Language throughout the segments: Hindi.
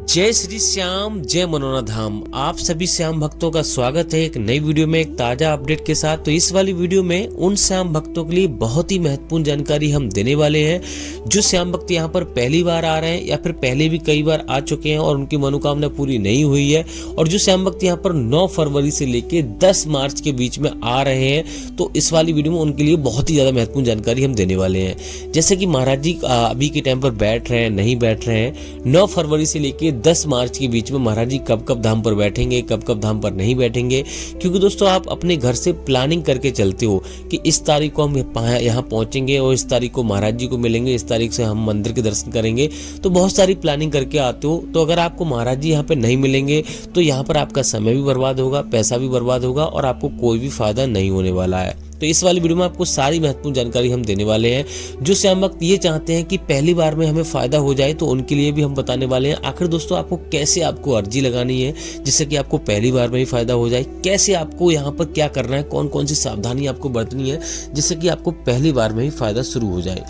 जय श्री श्याम, जय मनोना धाम। आप सभी श्याम भक्तों का स्वागत है एक नई वीडियो में, एक ताजा अपडेट के साथ। तो इस वाली वीडियो में उन श्याम भक्तों के लिए बहुत ही महत्वपूर्ण जानकारी हम देने वाले हैं जो श्याम भक्त यहाँ पर पहली बार आ रहे हैं या फिर पहले भी कई बार आ चुके हैं और उनकी मनोकामना पूरी नहीं हुई है, और जो श्याम भक्त यहाँ पर 9 फरवरी से लेके 10 मार्च के बीच में आ रहे हैं। तो इस वाली वीडियो में उनके लिए बहुत ही ज्यादा महत्वपूर्ण जानकारी हम देने वाले हैं। जैसे कि महाराज जी अभी के टाइम पर बैठ रहे हैं, नहीं बैठ रहे हैं, 9 फरवरी से लेके 10 मार्च के बीच में महाराज जी कब कब धाम पर बैठेंगे, कब कब धाम पर नहीं बैठेंगे। क्योंकि दोस्तों आप अपने घर से प्लानिंग करके चलते हो कि इस तारीख को हम यहाँ पहुंचेंगे और इस तारीख को महाराज जी को मिलेंगे, इस तारीख से हम मंदिर के दर्शन करेंगे। तो बहुत सारी प्लानिंग करके आते हो। तो अगर आपको महाराज जी यहाँ पे नहीं मिलेंगे तो यहाँ पर आपका समय भी बर्बाद होगा, पैसा भी बर्बाद होगा और आपको कोई भी फायदा नहीं होने वाला है। तो इस वाली वीडियो में आपको सारी महत्वपूर्ण जानकारी हम देने वाले हैं। जो श्याम भक्त ये चाहते हैं कि पहली बार में हमें फायदा हो जाए तो उनके लिए भी हम बताने वाले हैं। आखिर दोस्तों आपको कैसे आपको अर्जी लगानी है जिससे कि आपको पहली बार में ही फायदा हो जाए, कैसे आपको यहाँ पर क्या करना है, कौन कौन सी सावधानी आपको बरतनी है जिससे कि आपको पहली बार में ही फायदा शुरू हो जाए।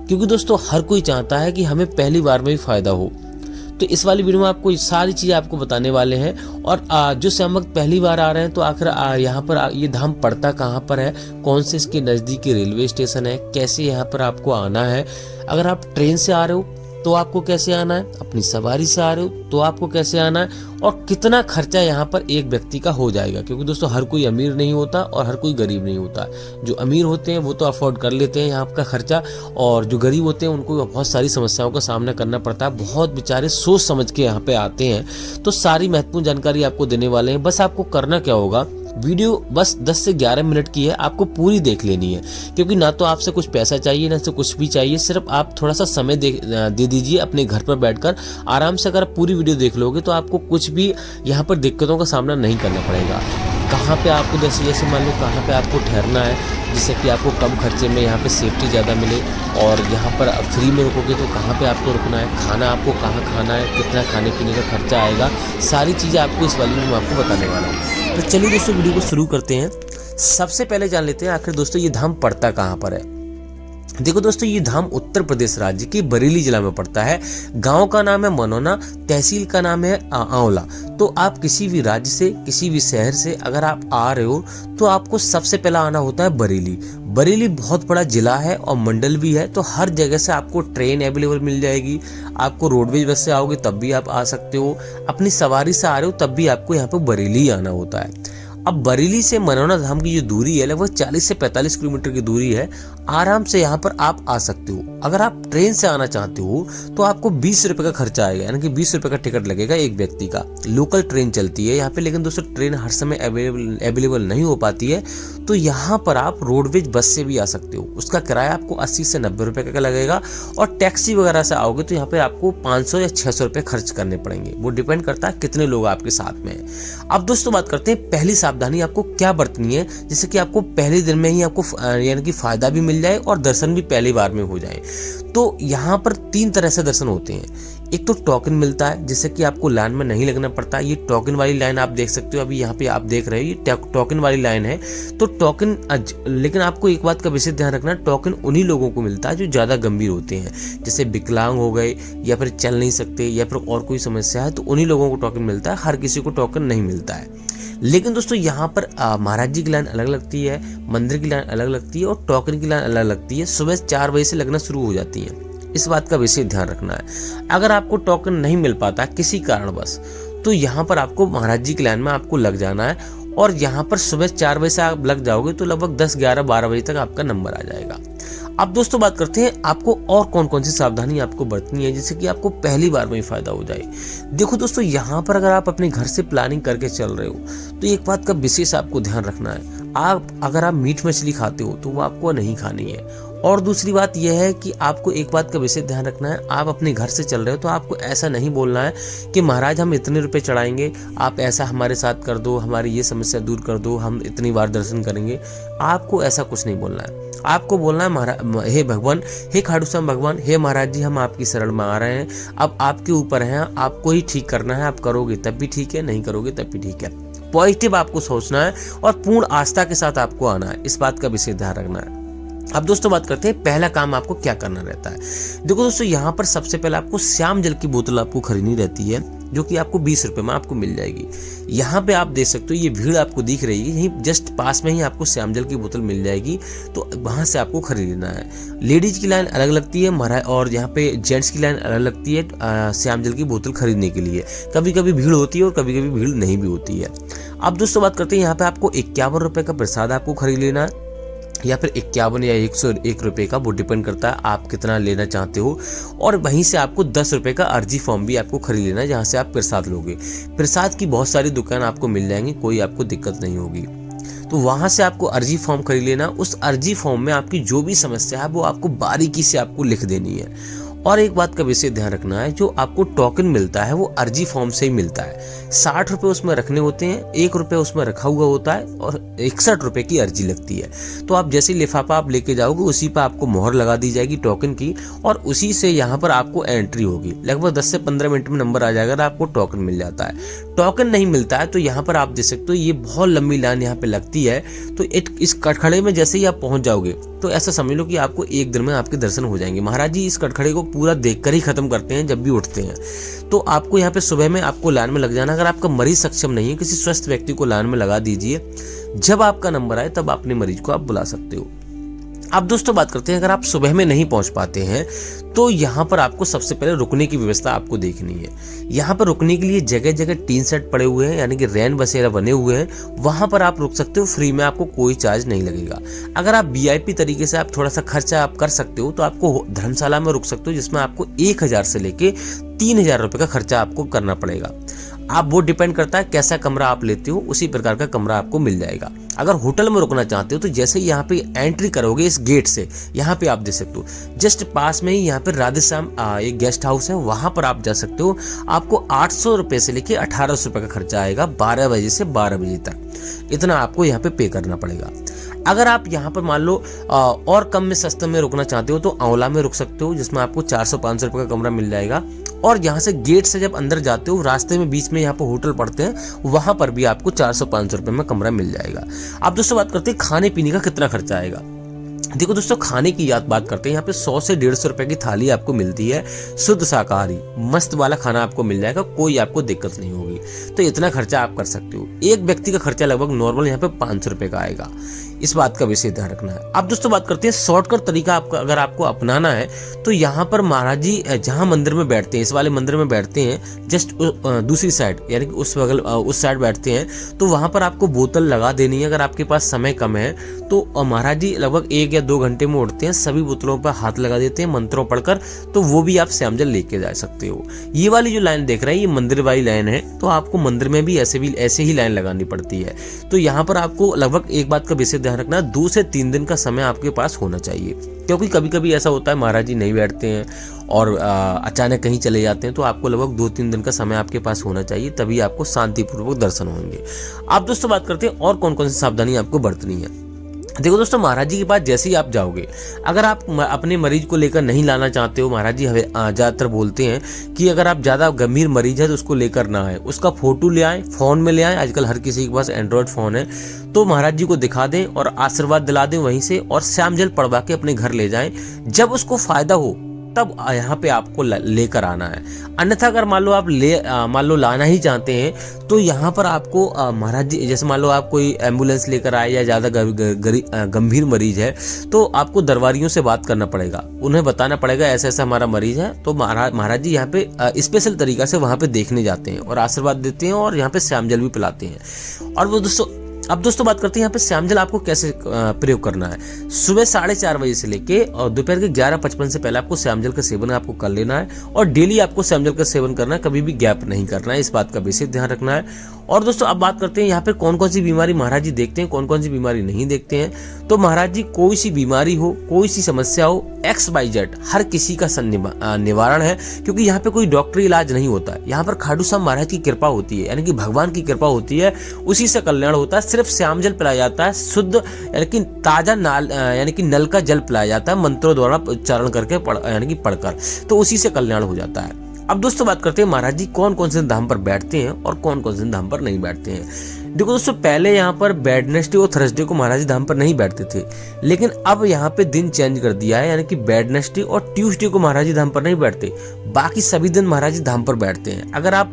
क्योंकि दोस्तों हर कोई चाहता है कि हमें पहली बार में ही फायदा हो। तो इस वाली वीडियो में आपको सारी चीजें आपको बताने वाले हैं। और जो श्याम भक्त पहली बार आ रहे हैं तो आखिर यहाँ पर ये धाम पड़ता कहाँ पर है, कौन से इसके नजदीकी रेलवे स्टेशन है, कैसे यहाँ पर आपको आना है। अगर आप ट्रेन से आ रहे हो तो आपको कैसे आना है, अपनी सवारी से आ रहे हो तो आपको कैसे आना है, और कितना खर्चा यहाँ पर एक व्यक्ति का हो जाएगा। क्योंकि दोस्तों हर कोई अमीर नहीं होता और हर कोई गरीब नहीं होता। जो अमीर होते हैं वो तो अफोर्ड कर लेते हैं यहाँ का खर्चा, और जो गरीब होते हैं उनको बहुत सारी समस्याओं का सामना करना पड़ता है। बहुत बेचारे सोच समझ के यहाँ पे आते हैं। तो सारी महत्वपूर्ण जानकारी आपको देने वाले हैं। बस आपको करना क्या होगा, वीडियो बस 10 से 11 मिनट की है, आपको पूरी देख लेनी है। क्योंकि ना तो आपसे कुछ पैसा चाहिए ना से कुछ भी चाहिए, सिर्फ आप थोड़ा सा समय दे दीजिए अपने घर पर बैठकर आराम से। अगर आप पूरी वीडियो देख लोगे तो आपको कुछ भी यहाँ पर दिक्कतों का सामना नहीं करना पड़ेगा। कहाँ पे आपको जैसे मान लो कहाँ पे आपको ठहरना है जिससे कि आपको कम खर्चे में यहाँ पे सेफ्टी ज़्यादा मिले, और यहाँ पर फ्री में रुकोगे तो कहाँ पे आपको रुकना है, खाना आपको कहाँ खाना है, कितना खाने पीने का खर्चा आएगा, सारी चीज़ें आपको इस वाली में मैं आपको बताने वाला हूँ। तो चलिए दोस्तों वीडियो को शुरू करते हैं। सबसे पहले जान लेते हैं आखिर दोस्तों ये धाम पड़ता कहाँ पर है। देखो दोस्तों ये धाम उत्तर प्रदेश राज्य के बरेली जिला में पड़ता है। गांव का नाम है मनोना, तहसील का नाम है आंवला। तो आप किसी भी राज्य से, किसी भी शहर से अगर आप आ रहे हो तो आपको सबसे पहला आना होता है बरेली। बरेली बहुत बड़ा जिला है और मंडल भी है। तो हर जगह से आपको ट्रेन अवेलेबल मिल जाएगी। आपको रोडवेज बस से आओगे तब भी आप आ सकते हो, अपनी सवारी से आ रहे हो तब भी आपको यहाँ पे बरेली आना होता है। अब बरेली से मनोना धाम की जो दूरी है लगभग 40 से 45 किलोमीटर की दूरी है। आराम से यहाँ पर आप आ सकते हो। अगर आप ट्रेन से आना चाहते हो तो आपको 20 रुपए का खर्चा आएगा, यानी कि 20 रुपए का टिकट लगेगा एक व्यक्ति का। लोकल ट्रेन चलती है यहाँ पे, लेकिन दोस्तों ट्रेन हर समय अवेलेबल नहीं हो पाती है। तो यहाँ पर आप रोडवेज बस से भी आ सकते हो। उसका किराया आपको 80 से 90 रुपए का लगेगा, और टैक्सी वगैरह से आओगे तो यहाँ पे आपको 500 या 600 रुपए खर्च करने पड़ेंगे। वो डिपेंड करता है कितने लोग आपके साथ में है। अब दोस्तों बात करते हैं पहली सावधानी आपको क्या बरतनी है जिससे कि आपको पहले दिन में ही आपको यानी कि फायदा भी मिल जाए और दर्शन भी पहली बार में हो जाए। तो यहाँ पर 3 तरह से दर्शन होते हैं। एक तो टोकन मिलता है जिससे कि आपको लाइन में नहीं लगना पड़ता। ये टोकन वाली लाइन आप देख सकते हो, अभी यहाँ पे आप देख रहे हो ये टोकन वाली लाइन है। तो टोकन लेकिन आपको एक बात का विशेष ध्यान रखना, टोकन उन्हीं लोगों को मिलता है जो ज्यादा गंभीर होते हैं, जैसे विकलांग हो गए या फिर चल नहीं सकते या फिर और कोई समस्या है, तो उन्हीं लोगों को टोकन मिलता है। हर किसी को टोकन नहीं मिलता है। लेकिन दोस्तों यहाँ पर महाराज जी की लाइन अलग लगती है, मंदिर की लाइन अलग लगती है और टोकन की लाइन अलग लगती है। सुबह 4 बजे से लगना शुरू हो जाती है। इस बात का विशेष ध्यान रखना है। अगर आपको टोकन नहीं मिल पाता किसी कारणवश तो यहाँ पर आपको महाराज जी की लाइन में आपको लग जाना है, और यहाँ पर सुबह 4 बजे से आप लग जाओगे तो लगभग 10, 11, 12 बजे तक आपका नंबर आ जाएगा। अब दोस्तों बात करते हैं आपको और कौन कौन सी सावधानी आपको बरतनी है जिससे कि आपको पहली बार में ही फायदा हो जाए। देखो दोस्तों यहाँ पर अगर आप अपने घर से प्लानिंग करके चल रहे हो तो एक बात का विशेष आपको ध्यान रखना है। अगर आप मीट मछली खाते हो तो वो आपको नहीं खानी है। और दूसरी बात यह है कि आपको एक बात का विशेष ध्यान रखना है, आप अपने घर से चल रहे हो तो आपको ऐसा नहीं बोलना है कि महाराज हम इतने रुपए चढ़ाएंगे, आप ऐसा हमारे साथ कर दो, हमारी ये समस्या दूर कर दो, हम इतनी बार दर्शन करेंगे। आपको ऐसा कुछ नहीं बोलना है। आपको बोलना है महाराज, हे भगवान, हे खाटू श्याम भगवान, हे महाराज जी हम आपकी शरण में आ रहे हैं। अब आपके ऊपर है, आपको ही ठीक करना है। आप करोगे तब भी ठीक है, नहीं करोगे तब भी ठीक है। पॉजिटिव आपको सोचना है और पूर्ण आस्था के साथ आपको आना है। इस बात का विशेष ध्यान रखना है। अब दोस्तों बात करते हैं पहला काम आपको क्या करना रहता है। देखो दोस्तों यहाँ पर सबसे पहले आपको श्याम जल की बोतल आपको खरीदनी रहती है। जो कि आपको 20 रुपए में आपको मिल जाएगी। यहाँ पे आप देख सकते हो ये भीड़ आपको दिख रही है, यहीं जस्ट पास में ही आपको श्याम जल की बोतल मिल जाएगी, तो वहाँ से आपको खरीदना है। लेडीज की लाइन अलग लगती है और यहाँ पे जेंट्स की लाइन अलग लगती है श्याम जल की बोतल खरीदने के लिए। कभी कभी भीड़ होती है और कभी कभी भीड़ नहीं भी होती है। अब दोस्तों बात करते हैं, यहाँ पे आपको 51 रुपए का प्रसाद आपको खरीद लेना है, या फिर 51 या 101 रुपए का, वो डिपेंड करता है आप कितना लेना चाहते हो। और वहीं से आपको 10 रुपए का अर्जी फॉर्म भी आपको खरीद लेना है, जहाँ से आप प्रसाद लोगे। प्रसाद की बहुत सारी दुकान आपको मिल जाएंगी, कोई आपको दिक्कत नहीं होगी। तो वहाँ से आपको अर्जी फॉर्म खरीद लेना। उस अर्जी फॉर्म में आपकी जो भी समस्या है वो आपको बारीकी से आपको लिख देनी है। और एक बात का विशेष ध्यान रखना है, जो आपको टोकन मिलता है वो अर्जी फॉर्म से ही मिलता है। 60 रुपए उसमें रखने होते हैं, 1 रुपये उसमें रखा हुआ होता है और 61 रुपए की अर्जी लगती है। तो आप जैसे लिफाफा आप लेके जाओगे उसी पर आपको मोहर लगा दी जाएगी टोकन की, और उसी से यहाँ पर आपको एंट्री होगी। लगभग 10 से 15 मिनट में नंबर आ जाएगा तो आपको टोकन मिल जाता है। टोकन नहीं मिलता है तो यहाँ पर आप देख सकते हो ये बहुत लंबी लाइन यहाँ पे लगती है। तो इस कटखड़े में जैसे ही आप पहुंच जाओगे तो ऐसा समझ लो कि आपको एक दिन में आपके दर्शन हो जाएंगे। महाराज जी इस कटखड़े को पूरा देखकर ही खत्म करते हैं जब भी उठते हैं। तो आपको यहाँ पे सुबह में आपको लाइन में लग जाना। अगर आपका मरीज सक्षम नहीं है, किसी स्वस्थ व्यक्ति को लाइन में लगा दीजिए। जब आपका नंबर आए तब अपने मरीज को आप बुला सकते हो। अब दोस्तों बात करते हैं, अगर आप सुबह में नहीं पहुंच पाते हैं तो यहाँ पर आपको सबसे पहले रुकने की व्यवस्था आपको देखनी है। यहाँ पर रुकने के लिए जगह जगह टीन सेट पड़े हुए हैं, यानी कि रैन बसेरा बने हुए हैं, वहां पर आप रुक सकते हो, फ्री में, आपको कोई चार्ज नहीं लगेगा। अगर आप वीआईपी तरीके से आप थोड़ा सा खर्चा आप कर सकते हो तो आपको धर्मशाला में रुक सकते हो, जिसमें आपको 1000 से लेके 3000 रुपए का खर्चा आपको करना पड़ेगा। आप वो डिपेंड करता है कैसा कमरा आप लेते हो, उसी प्रकार का कमरा आपको मिल जाएगा। अगर होटल में रुकना चाहते हो तो जैसे ही यहाँ पे एंट्री करोगे इस गेट से, यहाँ पे आप देख सकते हो जस्ट पास में ही यहाँ पे राधेश्याम एक गेस्ट हाउस है, वहां पर आप जा सकते हो। आपको 800 रुपए से लेके 1800 रुपए का खर्चा आएगा 12 बजे से 12 बजे तक। इतना आपको यहाँ पे पे करना पड़ेगा। अगर आप यहाँ पर मान लो और कम में सस्ते में रुकना चाहते हो तो आंवला में रुक सकते हो, जिसमें आपको 400-500 रुपए का कमरा मिल जाएगा। और यहाँ से गेट से जब अंदर जाते हो रास्ते में बीच में यहाँ पर होटल पड़ते हैं, वहां पर भी आपको 400-500 रुपए में कमरा मिल जाएगा। अब दोस्तों बात करते हैं खाने पीने का कितना खर्चा आएगा। देखो दोस्तों, खाने की बात करते हैं, यहाँ पे 100 से 150 रुपए की थाली आपको मिलती है, शुद्ध शाकाहारी मस्त वाला खाना आपको मिल जाएगा, कोई आपको दिक्कत नहीं होगी। तो इतना खर्चा आप कर सकते हो। एक व्यक्ति का खर्चा लगभग नॉर्मल यहाँ पे 500 रुपए का आएगा। इस बात का विशेष ध्यान रखना है। अब दोस्तों बात करते हैं शॉर्टकट तरीका आपका अगर आपको अपनाना है तो यहाँ पर महाराज जी जहाँ मंदिर में बैठते हैं, इस वाले मंदिर में बैठते हैं, जस्ट दूसरी साइड यानी कि उस बगल उस साइड बैठते हैं, तो वहां पर आपको बोतल लगा देनी है। अगर आपके पास समय कम है तो महाराज जी लगभग 1 या 2 घंटे में उठते हैं, सभी बोतलों पर हाथ लगा देते हैं मंत्रों पढ़कर, तो वो भी आप श्याम जल लेके जा सकते हो। ये वाली जो लाइन देख रहे हैं ये मंदिर वाली लाइन है, तो आपको मंदिर में भी ऐसे ही लाइन लगानी पड़ती है। तो यहाँ पर आपको लगभग एक बात का विशेष ध्यान रखना, 2 से 3 दिन का समय आपके पास होना चाहिए, क्योंकि कभी कभी ऐसा होता है महाराज जी नहीं बैठते हैं और अचानक कहीं चले जाते हैं, तो आपको लगभग 2-3 दिन का समय आपके पास होना चाहिए, तभी आपको शांतिपूर्वक दर्शन होंगे। अब दोस्तों बात करते हैं और कौन कौन सी सावधानी आपको बरतनी है। देखो दोस्तों, महाराज जी के पास जैसे ही आप जाओगे, अगर आप अपने मरीज को लेकर नहीं लाना चाहते हो, महाराज जी ज़्यादातर बोलते हैं कि अगर आप ज़्यादा गंभीर मरीज है तो उसको लेकर ना आए, उसका फोटो ले आए, फ़ोन में ले आए। आजकल हर किसी के पास एंड्रॉयड फ़ोन है, तो महाराज जी को दिखा दें और आशीर्वाद दिला दें वहीं से, और श्याम जल पढ़वा के अपने घर ले जाएं। जब उसको फ़ायदा हो तब यहाँ पे आपको लेकर आना है। अन्यथा अगर मान लो आप लाना ही चाहते हैं तो यहाँ पर आपको महाराज जी, जैसे मान लो आप कोई एम्बुलेंस लेकर आए या ज़्यादा गंभीर मरीज है, तो आपको दरबारियों से बात करना पड़ेगा, उन्हें बताना पड़ेगा ऐसा ऐसा हमारा मरीज है। तो महाराज जी यहाँ पे स्पेशल तरीका से वहाँ पे देखने जाते हैं और आशीर्वाद देते हैं और यहाँ पे श्याम जल भी पिलाते हैं। और वो दोस्तों, अब दोस्तों बात करते हैं यहाँ पे श्याम जल आपको कैसे प्रयोग करना है। सुबह 4:30 बजे से लेके और दोपहर के 11:55 से पहले आपको श्याम जल का सेवन आपको कर लेना है, और डेली आपको श्याम जल का सेवन करना है, कभी भी गैप नहीं करना है। इस बात का विशेष ध्यान रखना है। और दोस्तों अब बात करते हैं यहाँ पे कौन कौन सी बीमारी महाराज जी देखते हैं, कौन कौन सी बीमारी नहीं देखते हैं। तो महाराज जी कोई सी बीमारी हो, कोई सी समस्या हो, XYZ हर किसी का निवारण है, क्योंकि यहाँ पे कोई डॉक्टरी इलाज नहीं होता है। यहाँ पर खाटू श्याम महाराज की कृपा होती है, यानी कि भगवान की कृपा होती है, उसी से कल्याण होता है। सिर्फ श्याम जल पिलाया जाता है, शुद्ध यानी कि ताजा यानी कि नल का जल पिलाया जाता है, मंत्रों द्वारा उच्चारण करके यानी कि पढ़कर, तो उसी से कल्याण हो जाता है। अब दोस्तों बात करते हैं महाराज जी कौन कौन से धाम पर बैठते हैं और कौन कौन से धाम पर नहीं बैठते हैं। देखो दोस्तों, पहले यहाँ पर वेडनेसडे और थर्सडे को महाराज धाम पर नहीं बैठते थे, लेकिन अब यहाँ पे दिन चेंज कर दिया है, यानी कि वेडनेसडे और ट्यूसडे को महाराज धाम पर नहीं बैठते, बाकी सभी दिन महाराज धाम पर बैठते हैं। अगर आप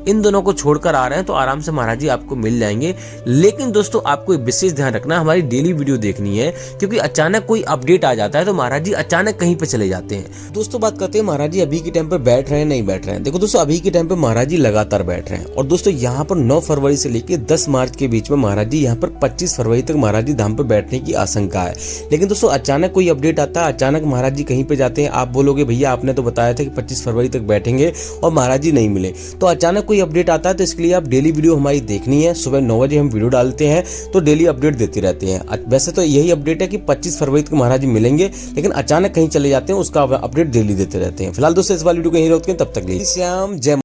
इन दोनों को छोड़कर आ रहे हैं तो आराम से महाराज जी आपको मिल जाएंगे। लेकिन दोस्तों आपको विशेष ध्यान रखना, हमारी डेली वीडियो देखनी है, क्योंकि अचानक कोई अपडेट आ जाता है तो महाराज जी अचानक कहीं पे चले जाते हैं। दोस्तों बात करते हैं महाराज जी अभी के टाइम पे बैठ रहे हैं नहीं बैठ रहे हैं। देखो दोस्तों, अभी के टाइम पे महाराज जी लगातार बैठ रहे हैं, और दोस्तों यहाँ पर 9 फरवरी से लेकर 10 मार्च के बीच में महाराज जी यहाँ पर 25 फरवरी तक महाराज जी धाम पर बैठने की आशंका है। लेकिन दोस्तों अचानक कोई अपडेट आता है, अचानक महाराज जी कहीं पे जाते हैं, आप बोलोगे भैया आपने तो बताया था कि 25 फरवरी तक बैठेंगे और महाराज जी नहीं मिले, तो अचानक कोई अपडेट आता है तो इसके लिए आप डेली वीडियो हमारी देखनी है। सुबह 9 बजे हम वीडियो डालते हैं तो डेली अपडेट देते रहते हैं। वैसे तो यही अपडेट है कि 25 फरवरी तक महाराज जी मिलेंगे, लेकिन अचानक कहीं चले जाते हैं, उसका अपडेट डेली देते रहते हैं। फिलहाल दोस्तों इस वाली वीडियो को यहीं रोकते हैं, तब तक लिए श्याम जय।